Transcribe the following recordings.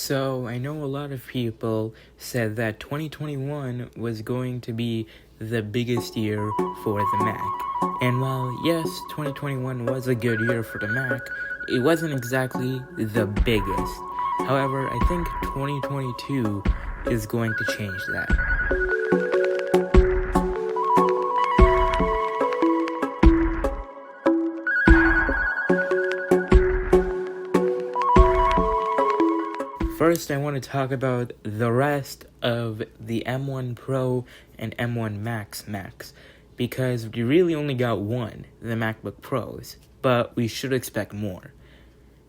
So, I know a lot of people said that 2021 was going to be the biggest year for the Mac. And while, yes, 2021 was a good year for the Mac, it wasn't exactly the biggest. However, I think 2022 is going to change that. First, I want to talk about the rest of the M1 Pro and M1 Max, because we really only got one, the MacBook Pros, but we should expect more.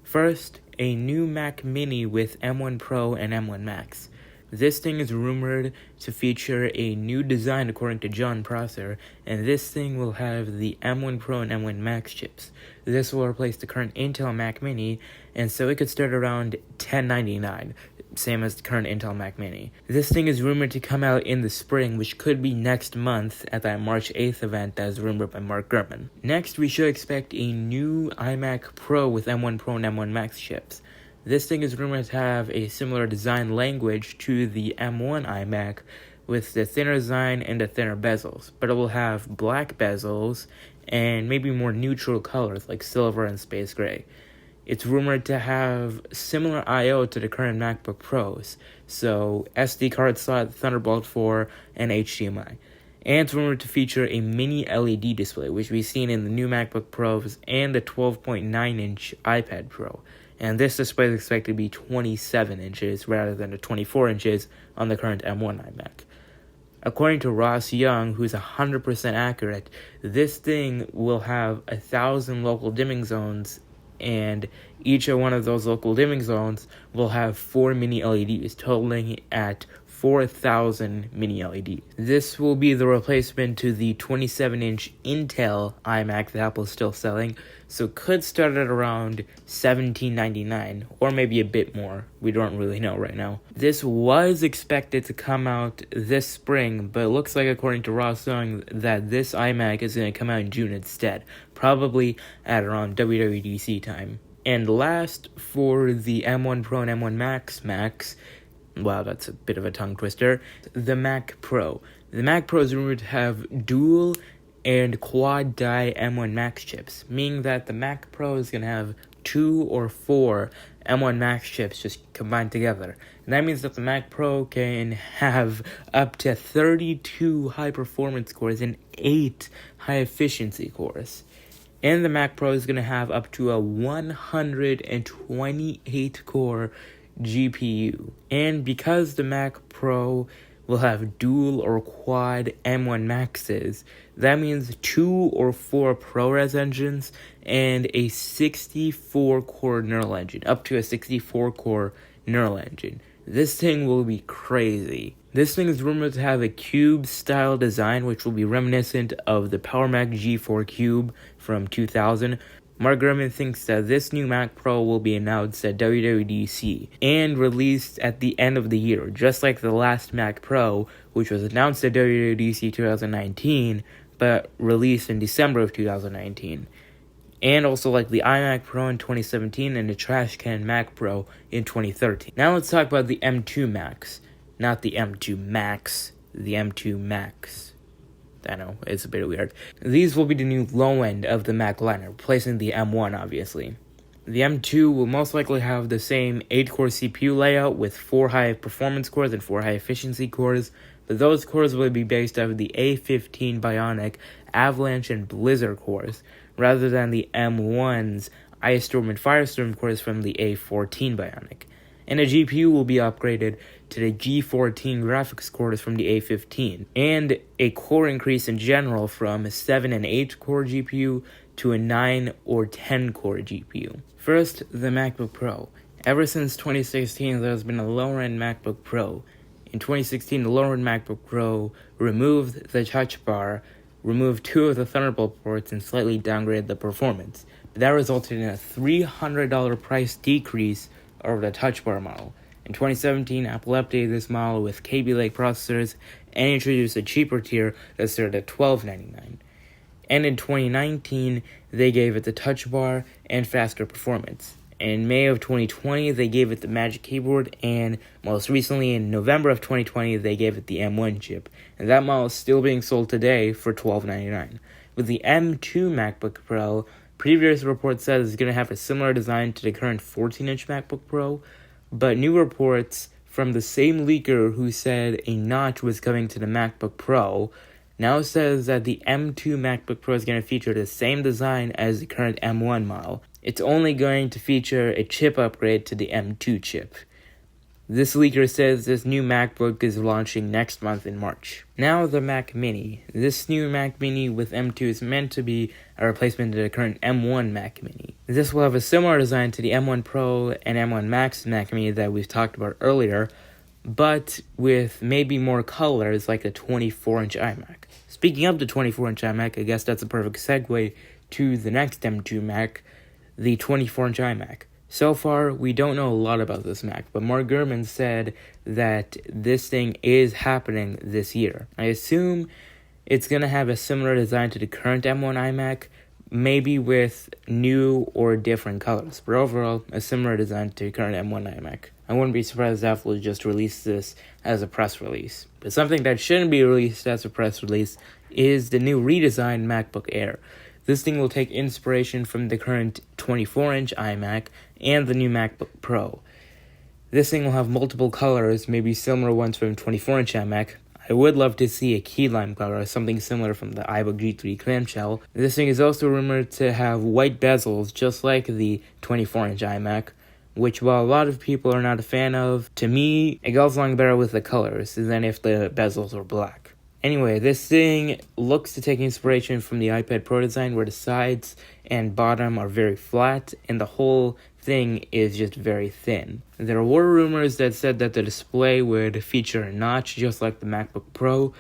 First, a new Mac Mini with M1 Pro and M1 Max. This thing is rumored to feature a new design according to John Prosser, and this thing will have the M1 Pro and M1 Max chips. This will replace the current Intel Mac Mini, and so it could start around $1099, same as the current Intel Mac Mini. This thing is rumored to come out in the spring, which could be next month at that March 8th event that is rumored by Mark Gurman. Next, we should expect a new iMac Pro with M1 Pro and M1 Max chips. This thing is rumored to have a similar design language to the M1 iMac, with the thinner design and the thinner bezels, but it will have black bezels and maybe more neutral colors like silver and space gray. It's rumored to have similar I/O to the current MacBook Pros, so SD card slot, Thunderbolt 4, and HDMI. And it's rumored to feature a mini LED display, which we've seen in the new MacBook Pros and the 12.9-inch iPad Pro. And this display is expected to be 27 inches rather than the 24 inches on the current M1 iMac. According to Ross Young, who's 100% accurate, this thing will have 1,000 local dimming zones, and each one of those local dimming zones will have 4 mini LEDs, totaling at 4,000 mini LEDs. This will be the replacement to the 27-inch Intel iMac that Apple's still selling, so could start at around $1799, or maybe a bit more. We don't really know right now. This was expected to come out this spring, but it looks like, according to Ross Young, that this iMac is going to come out in June instead, probably at around WWDC time. And last, for the M1 Pro and M1 Max, wow, that's a bit of a tongue twister, the Mac Pro. The Mac Pro is rumored to have dual and quad die M1 Max chips, meaning that the Mac Pro is going to have 2 or 4 M1 Max chips just combined together. And that means that the Mac Pro can have up to 32 high-performance cores and 8 high-efficiency cores. And the Mac Pro is going to have up to a 128-core GPU. And because the Mac Pro will have dual or quad M1 Maxes, that means 2 or 4 ProRes engines and a 64-core neural engine, up to a 64-core neural engine. This thing will be crazy. This thing is rumored to have a cube-style design, which will be reminiscent of the PowerMac G4 Cube from 2000. Mark Gurman thinks that this new Mac Pro will be announced at WWDC and released at the end of the year, just like the last Mac Pro, which was announced at WWDC 2019, but released in December of 2019. And also like the iMac Pro in 2017 and the trash can Mac Pro in 2013. Now let's talk about the M2 Max. Not the M2 Max, the M2 Max. I know, it's a bit weird. These will be the new low end of the Mac lineup, replacing the M1, obviously. The M2 will most likely have the same 8-core CPU layout with 4 high-performance cores and 4 high-efficiency cores, but those cores will be based off of the A15 Bionic, Avalanche, and Blizzard cores, rather than the M1's Ice Storm and Firestorm cores from the A14 Bionic. And the GPU will be upgraded to the G14 graphics cores from the A15, and a core increase in general from a 7 and 8 core GPU to a 9 or 10 core GPU. First, the MacBook Pro. Ever since 2016, there's been a lower-end MacBook Pro. In 2016, the lower-end MacBook Pro removed the touch bar, removed 2 of the Thunderbolt ports, and slightly downgraded the performance. That resulted in a $300 price decrease over the touch bar model. In 2017, Apple updated this model with Kaby Lake processors and introduced a cheaper tier that started at $1299. And in 2019, they gave it the touch bar and faster performance. In May of 2020, they gave it the Magic Keyboard, and most recently in November of 2020, they gave it the M1 chip. And that model is still being sold today for $12.99. With the M2 MacBook Pro, previous reports said it's going to have a similar design to the current 14-inch MacBook Pro, but new reports from the same leaker who said a notch was coming to the MacBook Pro now says that the M2 MacBook Pro is going to feature the same design as the current M1 model. It's only going to feature a chip upgrade to the M2 chip. This leaker says this new MacBook is launching next month in March. Now the Mac Mini. This new Mac Mini with M2 is meant to be a replacement to the current M1 Mac Mini. This will have a similar design to the M1 Pro and M1 Max Mac Mini that we've talked about earlier, but with maybe more colors like a 24-inch iMac. Speaking of the 24-inch iMac, I guess that's a perfect segue to the next M2 Mac, the 24-inch iMac. So far, we don't know a lot about this Mac, but Mark Gurman said that this thing is happening this year. I assume it's going to have a similar design to the current M1 iMac, maybe with new or different colors, but overall, a similar design to the current M1 iMac. I wouldn't be surprised if Apple just released this as a press release. But something that shouldn't be released as a press release is the new redesigned MacBook Air. This thing will take inspiration from the current 24-inch iMac and the new MacBook Pro. This thing will have multiple colors, maybe similar ones from 24-inch iMac. I would love to see a key lime color, something similar from the iBook G3 clamshell. This thing is also rumored to have white bezels, just like the 24-inch iMac, which while a lot of people are not a fan of, to me, it goes along better with the colors than if the bezels were black. Anyway, this thing looks to take inspiration from the iPad Pro design, where the sides and bottom are very flat, and the whole thing is just very thin. There were rumors that said that the display would feature a notch just like the MacBook Pro,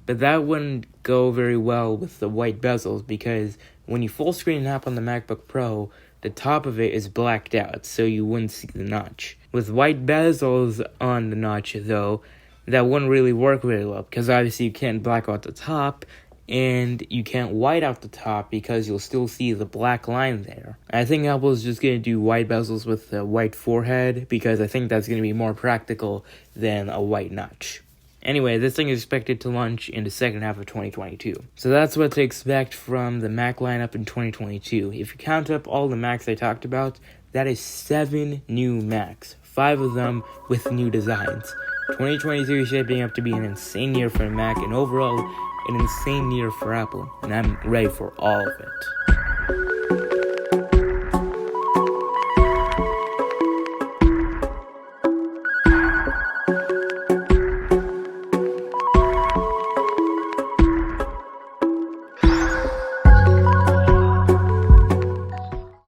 but that wouldn't go very well with the white bezels, because when you full screen tap on the MacBook Pro, the top of it is blacked out, so you wouldn't see the notch. With white bezels on the notch, though, that wouldn't really work very well, because obviously you can't black out the top, and you can't white out the top because you'll still see the black line there. I think Apple's just going to do white bezels with a white forehead, because I think that's going to be more practical than a white notch. Anyway, this thing is expected to launch in the second half of 2022. So that's what to expect from the Mac lineup in 2022. If you count up all the Macs I talked about, that is 7 new Macs, 5 of them with new designs. 2022 is shaping up to be an insane year for Mac, and overall, an insane year for Apple, and I'm ready for all of it.